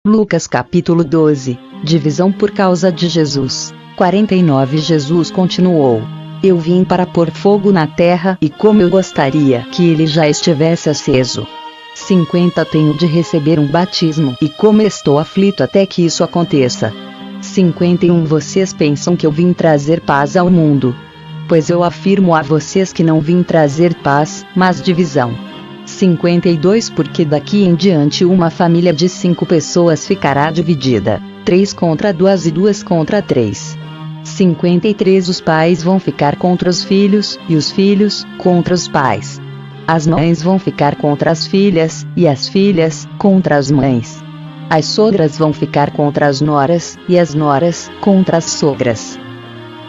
Lucas capítulo 12. Divisão por causa de Jesus. 49. Jesus continuou: Eu vim para pôr fogo na terra, e como eu gostaria que ele já estivesse aceso. 50. Tenho de receber um batismo, e como estou aflito até que isso aconteça. 51. Vocês pensam que eu vim trazer paz ao mundo? Pois eu afirmo a vocês que não vim trazer paz, mas divisão. 52. Porque daqui em diante uma família de 5 pessoas ficará dividida, 3 contra 2 e 2 contra 3. 53. Os pais vão ficar contra os filhos, e os filhos contra os pais. As mães vão ficar contra as filhas, e as filhas contra as mães. As sogras vão ficar contra as noras, e as noras contra as sogras.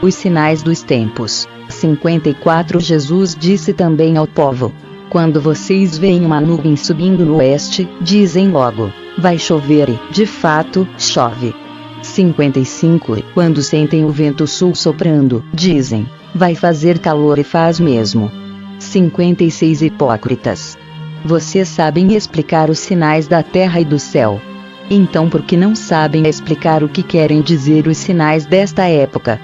Os sinais dos tempos. 54. Jesus disse também ao povo: Quando vocês veem uma nuvem subindo no oeste, dizem logo: vai chover, e, de fato, chove. 55. Quando sentem o vento sul soprando, dizem: vai fazer calor, e faz mesmo. 56. Hipócritas! Vocês sabem explicar os sinais da terra e do céu. Então por que não sabem explicar o que querem dizer os sinais desta época?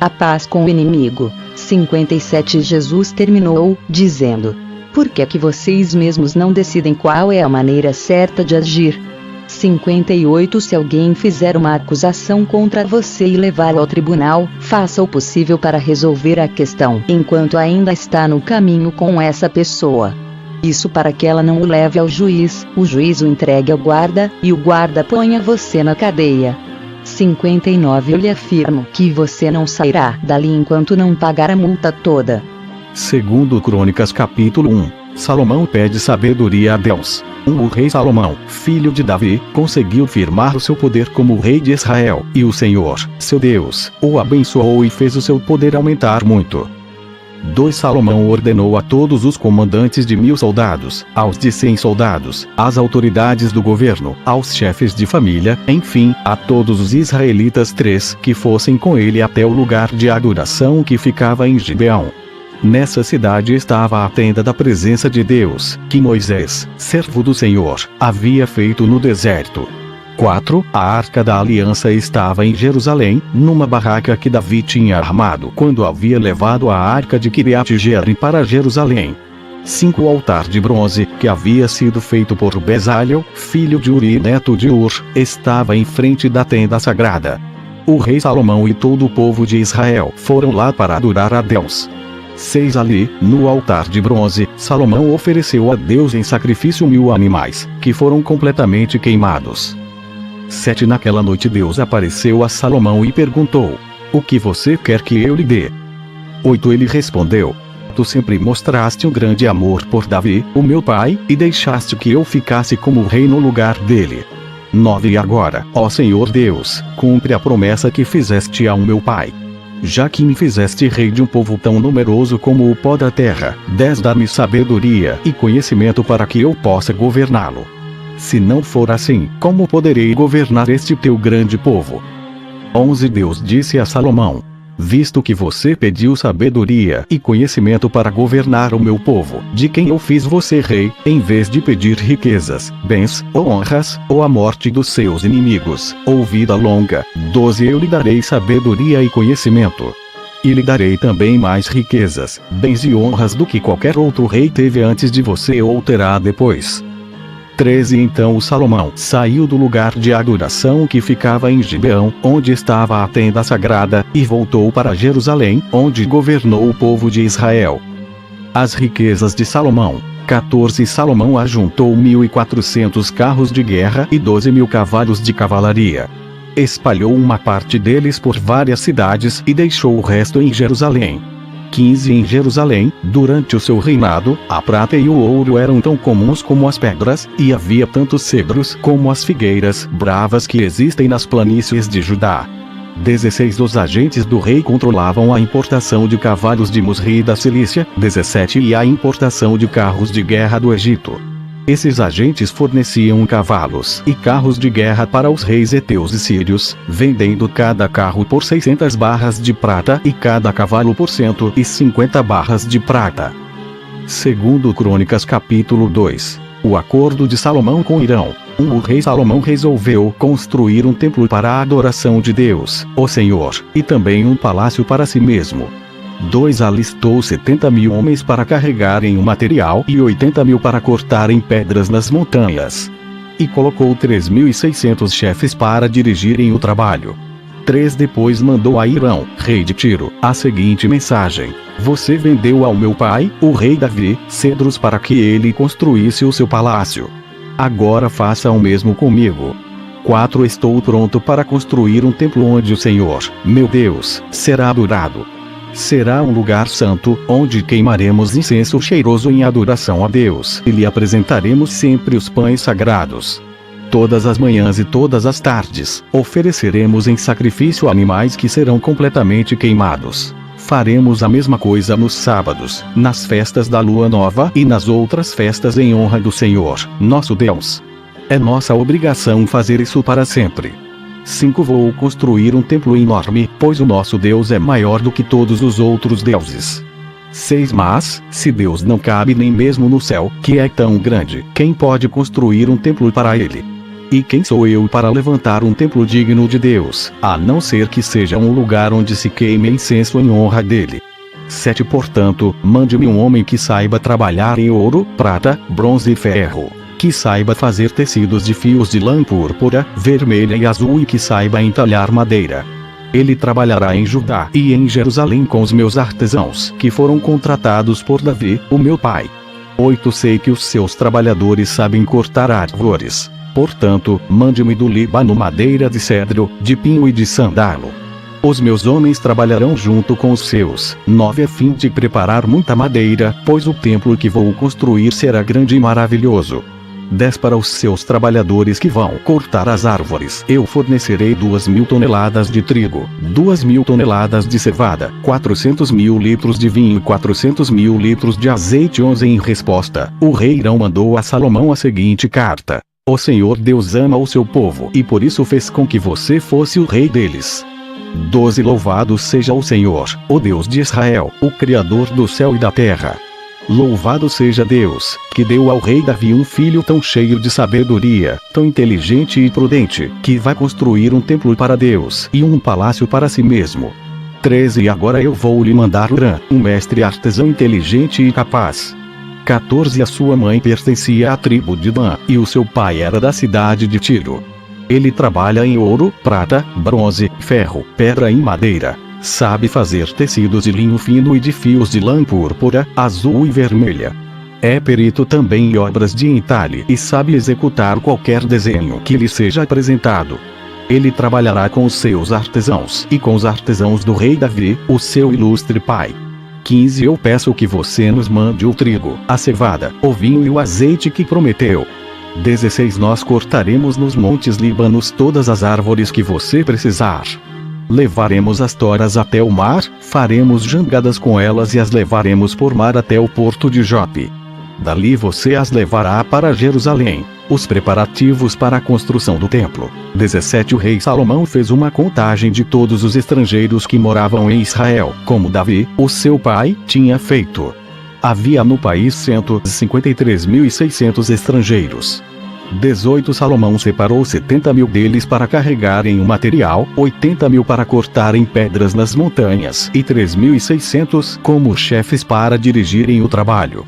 A paz com o inimigo. 57. Jesus terminou, dizendo: Por que é que vocês mesmos não decidem qual é a maneira certa de agir? 58. Se alguém fizer uma acusação contra você e levá-lo ao tribunal, faça o possível para resolver a questão enquanto ainda está no caminho com essa pessoa. Isso para que ela não o leve ao juiz, o juiz o entregue ao guarda, e o guarda ponha você na cadeia. 59. Eu lhe afirmo que você não sairá dali enquanto não pagar a multa toda. Segundo Crônicas capítulo 1. Salomão pede sabedoria a Deus. O rei Salomão, filho de Davi, conseguiu firmar o seu poder como rei de Israel, e o Senhor, seu Deus, o abençoou e fez o seu poder aumentar muito. 2. Salomão ordenou a todos os comandantes de 1000 soldados, aos de 100 soldados, às autoridades do governo, aos chefes de família, enfim, a todos os israelitas 3 que fossem com ele até o lugar de adoração que ficava em Gibeão. Nessa cidade estava a tenda da presença de Deus, que Moisés, servo do Senhor, havia feito no deserto. 4. A Arca da Aliança estava em Jerusalém, numa barraca que Davi tinha armado quando havia levado a Arca de Kiriat-Jearim para Jerusalém. 5. O altar de bronze, que havia sido feito por Bezalel, filho de Uri, neto de Ur, estava em frente da tenda sagrada. O rei Salomão e todo o povo de Israel foram lá para adorar a Deus. 6. Ali, no altar de bronze, Salomão ofereceu a Deus em sacrifício 1000 animais, que foram completamente queimados. 7. Naquela noite Deus apareceu a Salomão e perguntou: O que você quer que eu lhe dê? 8. Ele respondeu: Tu sempre mostraste um grande amor por Davi, o meu pai, e deixaste que eu ficasse como rei no lugar dele. 9. E agora, ó Senhor Deus, cumpre a promessa que fizeste ao meu pai. Já que me fizeste rei de um povo tão numeroso como o pó da terra, 10. Dá-me sabedoria e conhecimento para que eu possa governá-lo. Se não for assim, como poderei governar este teu grande povo? 11. Deus disse a Salomão: Visto que você pediu sabedoria e conhecimento para governar o meu povo, de quem eu fiz você rei, em vez de pedir riquezas, bens, ou honras, ou a morte dos seus inimigos, ou vida longa. 12. Eu lhe darei sabedoria e conhecimento. E lhe darei também mais riquezas, bens e honras do que qualquer outro rei teve antes de você ou terá depois. 13. Então o Salomão saiu do lugar de adoração que ficava em Gibeão, onde estava a tenda sagrada, e voltou para Jerusalém, onde governou o povo de Israel. As riquezas de Salomão. 14. Salomão ajuntou 1.400 carros de guerra e 12.000 cavalos de cavalaria. Espalhou uma parte deles por várias cidades e deixou o resto em Jerusalém. 15. Em Jerusalém, durante o seu reinado, a prata e o ouro eram tão comuns como as pedras, e havia tantos cedros como as figueiras bravas que existem nas planícies de Judá. 16. Os agentes do rei controlavam a importação de cavalos de Musri da Cilícia. 17. E a importação de carros de guerra do Egito. Esses agentes forneciam cavalos e carros de guerra para os reis heteus e sírios, vendendo cada carro por 600 barras de prata e cada cavalo por 150 barras de prata. Segundo Crônicas capítulo 2. O acordo de Salomão com Irão. O rei Salomão resolveu construir um templo para a adoração de Deus, o Senhor, e também um palácio para si mesmo. 2. Alistou 70.000 homens para carregarem o material e 80.000 para cortarem pedras nas montanhas. E colocou 3.600 chefes para dirigirem o trabalho. 3. Depois mandou a Hirão, rei de Tiro, a seguinte mensagem: você vendeu ao meu pai, o rei Davi, cedros para que ele construísse o seu palácio. Agora faça o mesmo comigo. 4. Estou pronto para construir um templo onde o Senhor, meu Deus, será adorado. Será um lugar santo, onde queimaremos incenso cheiroso em adoração a Deus e lhe apresentaremos sempre os pães sagrados. Todas as manhãs e todas as tardes, ofereceremos em sacrifício animais que serão completamente queimados. Faremos a mesma coisa nos sábados, nas festas da lua nova e nas outras festas em honra do Senhor, nosso Deus. É nossa obrigação fazer isso para sempre. 5. Vou construir um templo enorme, pois o nosso Deus é maior do que todos os outros deuses. 6. Mas, se Deus não cabe nem mesmo no céu, que é tão grande, quem pode construir um templo para ele? E quem sou eu para levantar um templo digno de Deus, a não ser que seja um lugar onde se queime incenso em honra dele? 7. Portanto, mande-me um homem que saiba trabalhar em ouro, prata, bronze e ferro, que saiba fazer tecidos de fios de lã púrpura, vermelha e azul e que saiba entalhar madeira. Ele trabalhará em Judá e em Jerusalém com os meus artesãos, que foram contratados por Davi, o meu pai. 8. Sei que os seus trabalhadores sabem cortar árvores. Portanto, mande-me do Líbano madeira de cedro, de pinho e de sandalo. Os meus homens trabalharão junto com os seus. 9. A fim de preparar muita madeira, pois o templo que vou construir será grande e maravilhoso. 10. Para os seus trabalhadores que vão cortar as árvores, eu fornecerei 2.000 toneladas de trigo, 2.000 toneladas de cevada, 400.000 litros de vinho e 400.000 litros de azeite. 11. Em resposta, o rei Hirão mandou a Salomão a seguinte carta: o Senhor Deus ama o seu povo e por isso fez com que você fosse o rei deles. 12. Louvado seja o Senhor, o Deus de Israel, o Criador do céu e da terra. Louvado seja Deus, que deu ao rei Davi um filho tão cheio de sabedoria, tão inteligente e prudente, que vai construir um templo para Deus e um palácio para si mesmo. 13. E agora eu vou lhe mandar Hurã, um mestre artesão inteligente e capaz. 14. A sua mãe pertencia à tribo de Dan, e o seu pai era da cidade de Tiro. Ele trabalha em ouro, prata, bronze, ferro, pedra e madeira. Sabe fazer tecidos de linho fino e de fios de lã púrpura, azul e vermelha. É perito também em obras de entalhe e sabe executar qualquer desenho que lhe seja apresentado. Ele trabalhará com os seus artesãos e com os artesãos do rei Davi, o seu ilustre pai. 15. Eu peço que você nos mande o trigo, a cevada, o vinho e o azeite que prometeu. 16. Nós cortaremos nos montes Líbanos todas as árvores que você precisar. Levaremos as toras até o mar, faremos jangadas com elas e as levaremos por mar até o porto de Jope. Dali você as levará para Jerusalém. Os preparativos para a construção do templo. 17. O rei Salomão fez uma contagem de todos os estrangeiros que moravam em Israel, como Davi, o seu pai, tinha feito. Havia no país 153.600 estrangeiros. 18. Salomão separou 70.000 deles para carregarem o material, 80.000 para cortarem pedras nas montanhas e 3.600 como chefes para dirigirem o trabalho.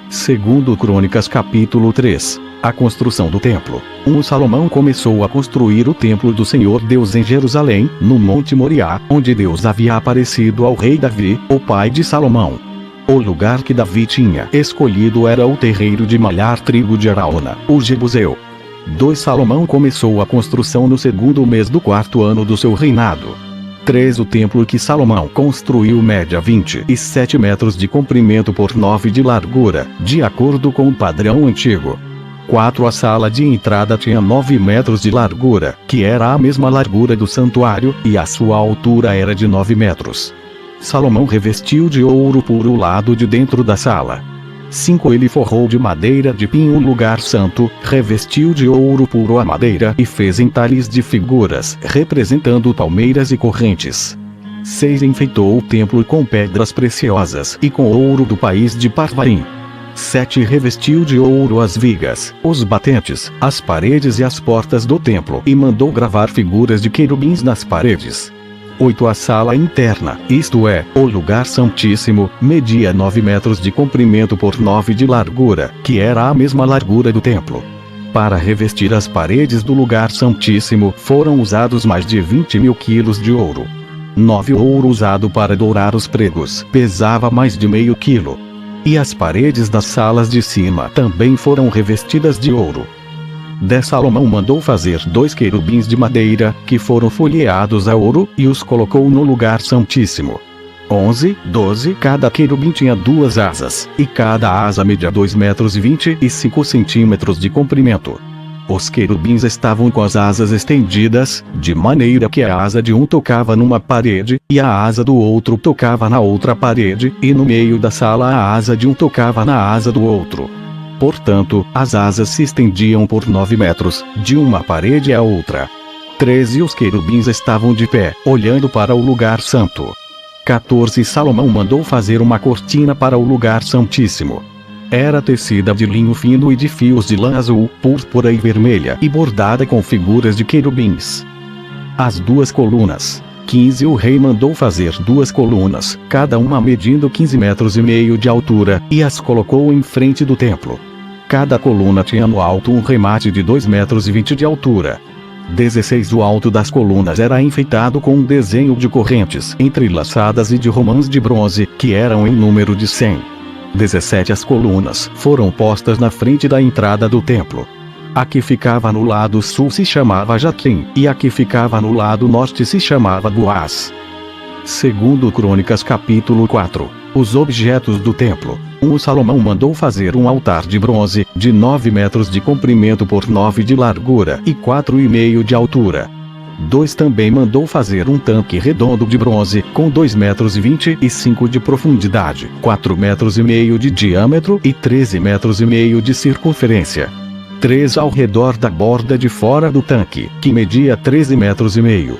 Segundo Crônicas capítulo 3. A construção do templo. Salomão começou a construir o templo do Senhor Deus em Jerusalém, no Monte Moriá, onde Deus havia aparecido ao rei Davi, o pai de Salomão. O lugar que Davi tinha escolhido era o terreiro de malhar trigo de Araúna, o Jebuseu. 2. Salomão começou a construção no segundo mês do 4º ano do seu reinado. 3. O templo que Salomão construiu média 27 metros de comprimento por 9 de largura, de acordo com o padrão antigo. 4. A sala de entrada tinha 9 metros de largura, que era a mesma largura do santuário, e a sua altura era de 9 metros. Salomão revestiu de ouro puro o lado de dentro da sala. 5. Ele forrou de madeira de pinho o lugar santo, revestiu de ouro puro a madeira e fez entalhes de figuras, representando palmeiras e correntes. 6. Enfeitou o templo com pedras preciosas e com ouro do país de Parvaim. 7 Revestiu de ouro as vigas, os batentes, as paredes e as portas do templo e mandou gravar figuras de querubins nas paredes. 8 A sala interna, isto é, o lugar santíssimo, media 9 metros de comprimento por 9 de largura, que era a mesma largura do templo. Para revestir as paredes do lugar santíssimo foram usados mais de 20.000 quilos de ouro. 9 O ouro usado para dourar os pregos pesava mais de meio quilo. E as paredes das salas de cima também foram revestidas de ouro. 10 Salomão mandou fazer 2 querubins de madeira, que foram folheados a ouro, e os colocou no lugar santíssimo. 11, 12 Cada querubim tinha 2 asas, e cada asa media 2,25 metros de comprimento. Os querubins estavam com as asas estendidas, de maneira que a asa de um tocava numa parede, e a asa do outro tocava na outra parede, e no meio da sala a asa de um tocava na asa do outro. Portanto, as asas se estendiam por 9 metros, de uma parede à outra. 13 Os querubins estavam de pé, olhando para o lugar santo. 14 Salomão mandou fazer uma cortina para o lugar santíssimo. Era tecida de linho fino e de fios de lã azul, púrpura e vermelha, e bordada com figuras de querubins. As 2 colunas. 15 O rei mandou fazer 2 colunas, cada uma medindo 15,5 metros de altura, e as colocou em frente do templo. Cada coluna tinha no alto um remate de 2,20 metros de altura. 16 O alto das colunas era enfeitado com um desenho de correntes entrelaçadas e de romãs de bronze, que eram em número de 100. 17 As colunas foram postas na frente da entrada do templo. A que ficava no lado sul se chamava Jaquim, e a que ficava no lado norte se chamava Boaz. Segundo Crônicas capítulo 4. Os objetos do templo. 1 Salomão mandou fazer um altar de bronze, de 9 metros de comprimento por 9 de largura e 4,5 de altura. 2 Também mandou fazer um tanque redondo de bronze, com 2,25 metros de profundidade, 4,5 metros de diâmetro e 13,5 metros de circunferência. 3 Ao redor da borda de fora do tanque, que media 13,5 metros,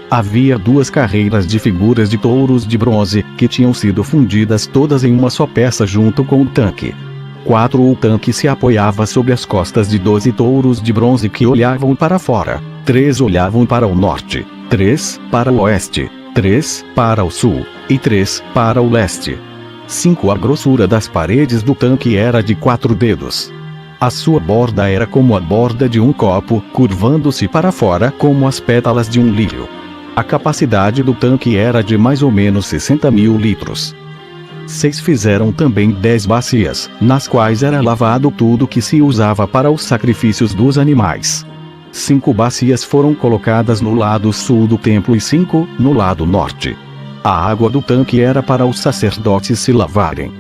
havia 2 carreiras de figuras de touros de bronze, que tinham sido fundidas todas em uma só peça junto com o tanque. 4 O tanque se apoiava sobre as costas de 12 touros de bronze que olhavam para fora. 3 olhavam para o norte, 3 para o oeste, 3 para o sul, e 3 para o leste. 5 A grossura das paredes do tanque era de 4 dedos. A sua borda era como a borda de um copo, curvando-se para fora como as pétalas de um lírio. A capacidade do tanque era de mais ou menos 60.000 litros. 6 Fizeram também 10 bacias, nas quais era lavado tudo que se usava para os sacrifícios dos animais. 5 bacias foram colocadas no lado sul do templo e 5 no lado norte. A água do tanque era para os sacerdotes se lavarem.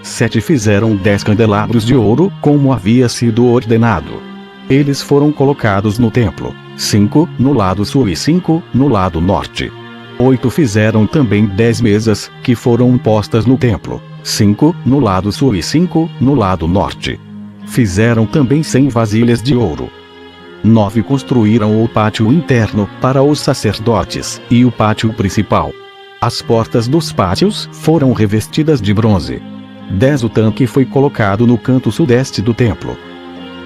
7 Fizeram 10 candelabros de ouro, como havia sido ordenado. Eles foram colocados no templo, 5 no lado sul e 5 no lado norte. 8 Fizeram também 10 mesas, que foram postas no templo, 5 no lado sul e 5 no lado norte. Fizeram também 100 vasilhas de ouro. 9 Construíram o pátio interno, para os sacerdotes, e o pátio principal. As portas dos pátios foram revestidas de bronze. 10 O tanque foi colocado no canto sudeste do templo.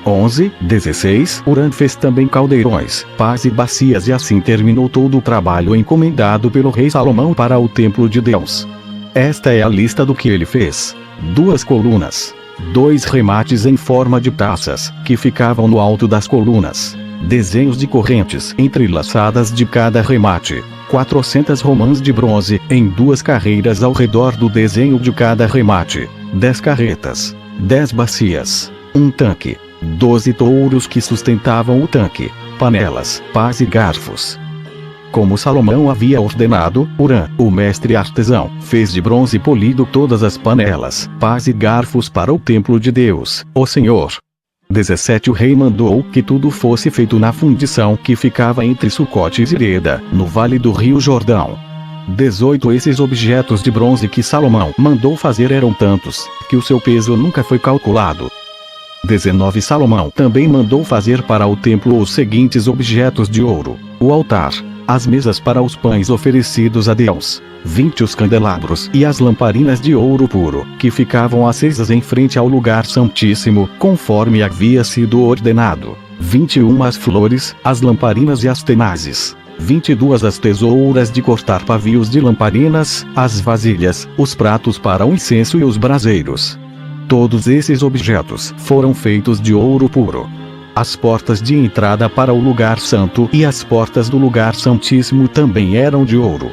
11, 16 Huram fez também caldeirões, pás e bacias e assim terminou todo o trabalho encomendado pelo rei Salomão para o templo de Deus. Esta é a lista do que ele fez. 2 colunas. 2 remates em forma de taças, que ficavam no alto das colunas. Desenhos de correntes entrelaçadas de cada remate. 400 romãs de bronze, em 2 carreiras ao redor do desenho de cada remate. 10 carretas. 10 bacias. Um tanque. 12 touros que sustentavam o tanque. Panelas, pás e garfos. Como Salomão havia ordenado, Huram, o mestre artesão, fez de bronze polido todas as panelas, pás e garfos para o templo de Deus, o Senhor. 17 O rei mandou que tudo fosse feito na fundição que ficava entre Sucote e Zireda, no vale do rio Jordão. 18 Esses objetos de bronze que Salomão mandou fazer eram tantos, que o seu peso nunca foi calculado. 19 Salomão também mandou fazer para o templo os seguintes objetos de ouro: o altar, as mesas para os pães oferecidos a Deus, 20 os candelabros e as lamparinas de ouro puro, que ficavam acesas em frente ao lugar santíssimo, conforme havia sido ordenado, 21 as flores, as lamparinas e as tenazes, 22 as tesouras de cortar pavios de lamparinas, as vasilhas, os pratos para o incenso e os braseiros. Todos esses objetos foram feitos de ouro puro. As portas de entrada para o lugar santo e as portas do lugar santíssimo também eram de ouro.